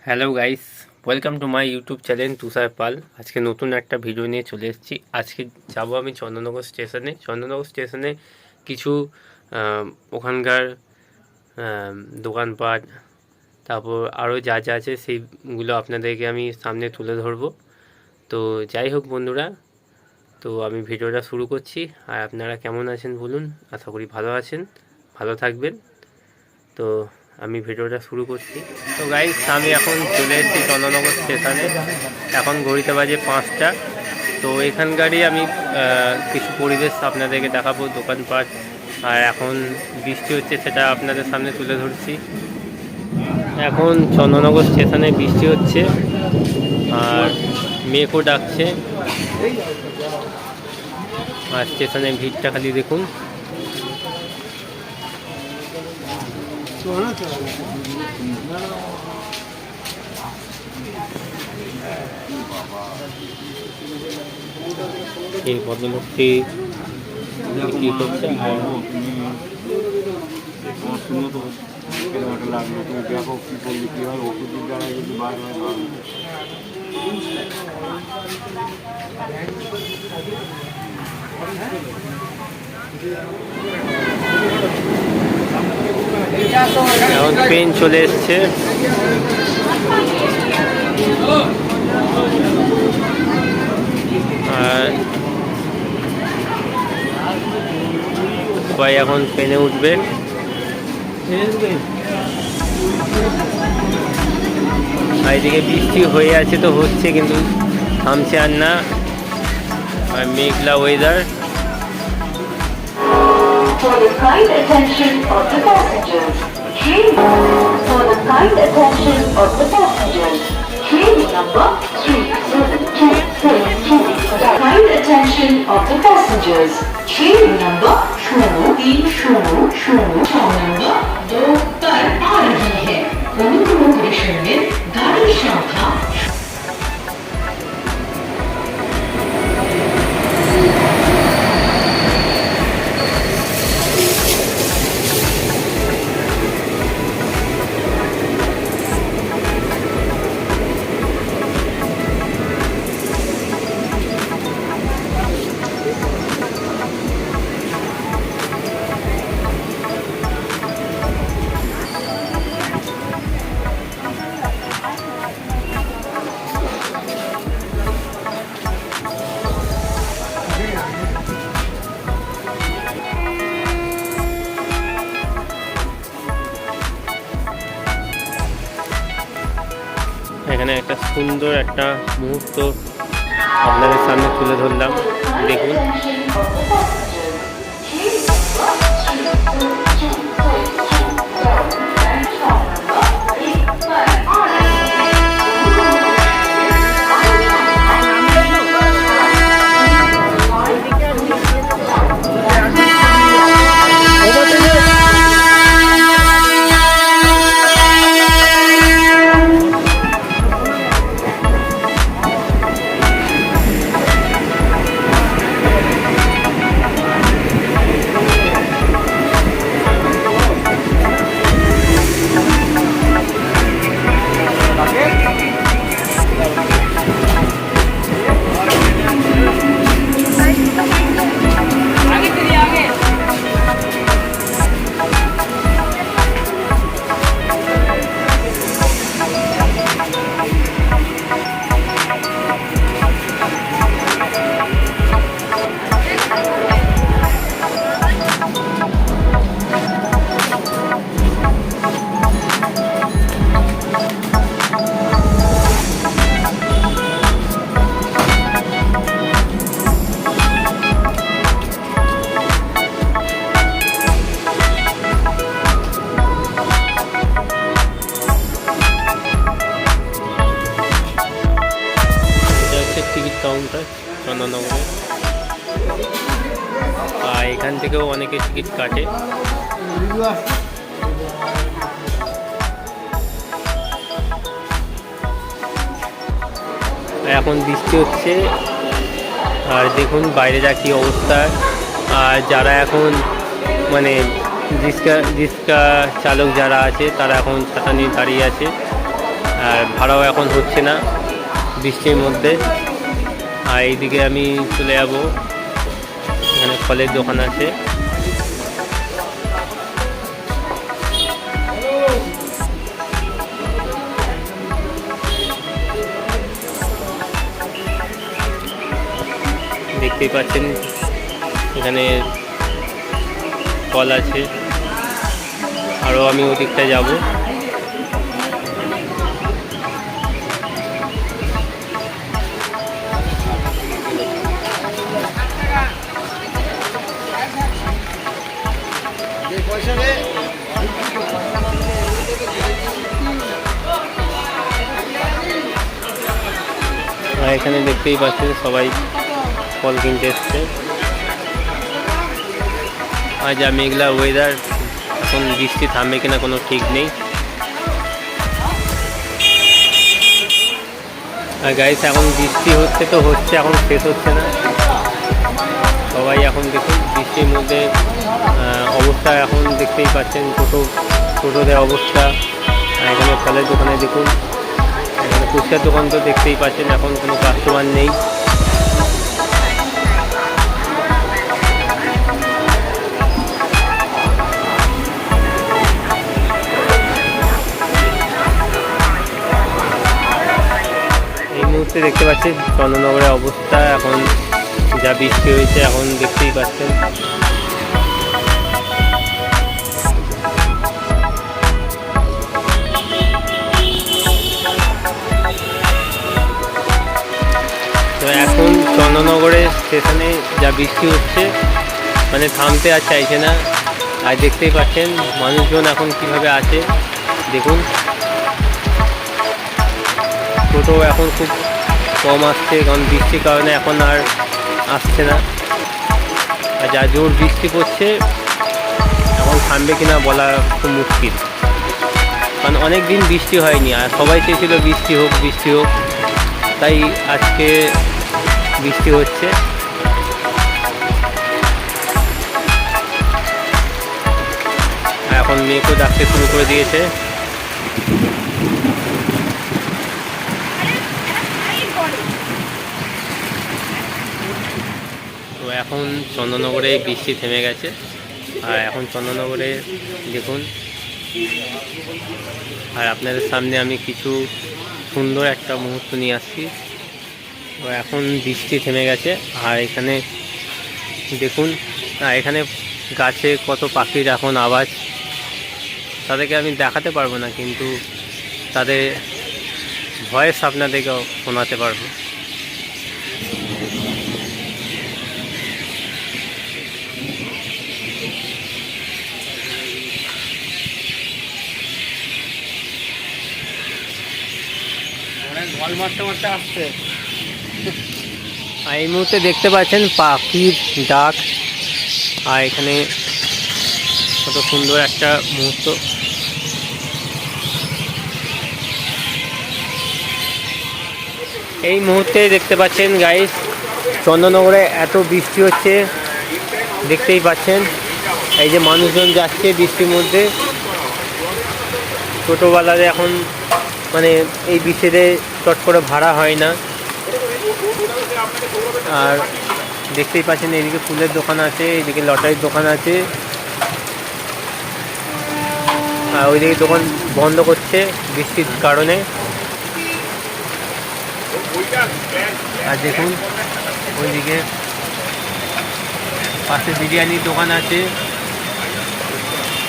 Hello guys, welcome to my YouTube channel Tushar Pal. আজকে নতুন একটা ভিডিও নিয়ে চলে এসেছি। আজকে যাব আমি চন্দননগর স্টেশনে কিছু ওখানকার দোকানপাট, তারপর আরও যা যা আছে সেইগুলো আপনাদেরকে আমি সামনে তুলে ধরবো। তো যাই হোক বন্ধুরা, তো আমি ভিডিওটা শুরু করছি। আর আপনারা কেমন আছেন বলুন, আশা করি ভালো আছেন, ভালো থাকবেন। তো আমি ভিডিওটা শুরু করছি। তো গাইস, আমি এখন চলে এসেছি চন্দননগর স্টেশনে। এখন ঘড়িতে বাজে 5টা। তো এখানকারই আমি কিছু পরিবেশ আপনাদেরকে দেখাবো, দোকানপাট। আর এখন বৃষ্টি হচ্ছে, সেটা আপনাদের সামনে তুলে ধরছি। এখন চন্দননগর স্টেশনে বৃষ্টি হচ্ছে আর মেঘও ডাকছে। আর স্টেশনে ভিড়টা খালি দেখুন। এই ভদ্রলোকটি বিক্রি করছে। এখন ট্রেন চলে এসছে। আর সবাই এখন ট্রেনে উঠবে। আর এদিকে বৃষ্টি হয়ে আছে, তো হচ্ছে কিন্তু থামছে আর না। আর মেঘলা weather. For the kind attention of the passengers, for the kind attention of the passengers, train number 37272. For the kind attention of the passengers, train number 2300 दो पर आ रही है। अनुग्रह করে গাড়ির সংখ্যা। এখানে একটা সুন্দর একটা মুহূর্ত আপনাদের সামনে তুলে ধরলাম, দেখুন। Ticket counter চন্দননগরে। আর এখান থেকেও অনেকে টিকিট কাটে। এখন বৃষ্টি হচ্ছে আর দেখুন বাইরে যা কী অবস্থা। আর যারা এখন মানে রিক্সা চালক যারা আছে, তারা এখন ছাতা নিয়ে দাঁড়িয়ে আছে। আর ভাড়াও এখন হচ্ছে না বৃষ্টির মধ্যে। আর এইদিকে আমি চলে যাব, এখানে ফলের দোকান আছে। দেখতেই পাচ্ছেন এখানে ফল আছে। আরও আমি ওদিকটা যাব। আর এখানে দেখতেই পাচ্ছেন সবাই ফল কিনতে এসছে। আর যা মেঘলা ওয়েদার, এখন বৃষ্টি থামবে কিনা কোনো ঠিক নেই। আর গাইস এখন বৃষ্টি হচ্ছে তো হচ্ছে, এখন শেষ হচ্ছে না। সবাই এখন দেখুন বৃষ্টির মধ্যে অবস্থা এখন দেখতেই পাচ্ছেন, টোটোদের অবস্থা। এখানে ফলের দোকানে দেখুন, এখানে ফুচকার দোকান তো দেখতেই পাচ্ছেন এখন কোনো কাস্টমার নেই। এই মুহূর্তে দেখতে পাচ্ছি চন্দননগরের অবস্থা, এখন যা বৃষ্টি হয়েছে এখন দেখতেই পাচ্ছেন। তো এখন চন্দননগরের স্টেশনে যা বৃষ্টি হচ্ছে, মানে থামতে আর চাইছে না। আর দেখতেই পাচ্ছেন মানুষজন এখন কিভাবে আছে দেখুন। টোটো এখন খুব কম আসছে, কারণ বৃষ্টির কারণে এখন আর আসছে না। আর যা জোর বৃষ্টি পড়ছে, এখন থামবে কিনা বলা খুব মুশকিল, কারণ অনেক দিন বৃষ্টি হয়নি। আর সবাই চেয়েছিল বৃষ্টি হোক বৃষ্টি হোক, তাই আজকে বৃষ্টি হচ্ছে। এখন মেয়েকেও ডাকতে শুরু করে দিয়েছে। তো এখন চন্দননগরে বৃষ্টি থেমে গেছে। আর এখন চন্দননগরে দেখুন, আর আপনাদের সামনে আমি কিছু সুন্দর একটা মুহূর্ত নিয়ে আসছি। তো এখন বৃষ্টি থেমে গেছে। আর এখানে দেখুন, এখানে গাছে কত পাখির এখন আওয়াজ। তাদেরকে আমি দেখাতে পারবো না, কিন্তু তাদের ভয়েস আপনাদেরকে শোনাতে পারবো। বল মারতে মারতে আসছে। আর এই মুহূর্তে দেখতে পাচ্ছেন পাখির ডাক। আর এখানে কত সুন্দর একটা মুহূর্ত। এই মুহূর্তে দেখতে পাচ্ছেন গাইস, চন্দননগরে এত বৃষ্টি হচ্ছে, দেখতেই পাচ্ছেন। এই যে মানুষজন যাচ্ছে বৃষ্টির মধ্যে, টোটোওয়ালাদের এখন মানে এই বৃষ্টিতে চট করে ভাড়া হয় না। আর দেখতেই পাচ্ছেন এইদিকে ফুলের দোকান আছে, এইদিকে লটারির দোকান আছে। আর ওইদিকে দোকান বন্ধ করছে বৃষ্টির কারণে। আর দেখুন ওইদিকে পাশে বিরিয়ানির দোকান আছে।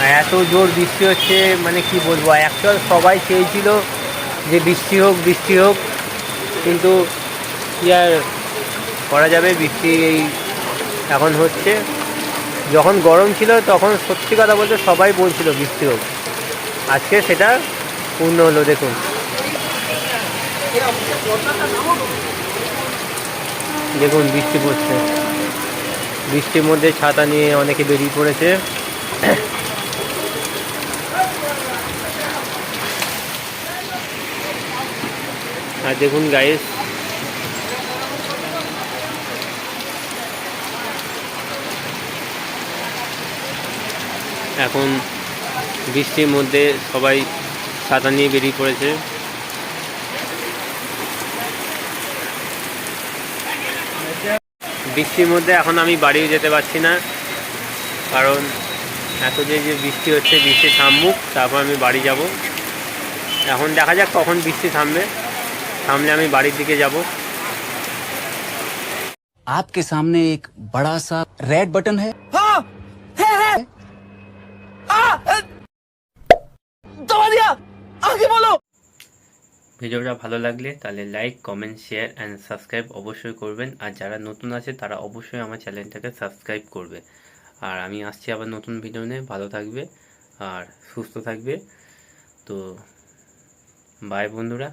আর এত জোর বৃষ্টি হচ্ছে, মানে কি বলবো। অ্যাকচুয়াল সবাই চেয়েছিল যে বৃষ্টি হোক বৃষ্টি হোক, কিন্তু কি আর করা যাবে, বৃষ্টি এই এখন হচ্ছে। যখন গরম ছিল তখন সত্যি কথা বলতে সবাই বলছিল বৃষ্টি হোক, আজকে সেটা পূর্ণ হলো। দেখুন দেখুন বৃষ্টি পড়ছে, বৃষ্টির মধ্যে ছাতা নিয়ে অনেকে বেরিয়ে পড়েছে। আর দেখুন গাইস, এখন বৃষ্টির মধ্যে সবাই ছাতা নিয়ে বেরিয়ে পড়েছে। বৃষ্টির মধ্যে এখন আমি বাড়িও যেতে পারছি না, কারণ এত যে বৃষ্টি হচ্ছে, বৃষ্টি থামুক তারপর আমি বাড়ি যাব। এখন দেখা যাক কখন বৃষ্টি থামবে, থামলে আমি বাড়ির দিকে যাব। आपके सामने एक बड़ा सा रेड बटन है। दबा दिया, आगे बोलो। ভিডিওটা ভালো লাগলে তাহলে like, comment, share and subscribe অবশ্যই করবেন। আর যারা নতুন আছে তারা অবশ্যই আমার চ্যানেলটাকে সাবস্ক্রাইব করবে। আর আমি আসছি আবার নতুন ভিডিও নিয়ে। ভালো থাকবে আর সুস্থ থাকবে। তো বাই বন্ধুরা।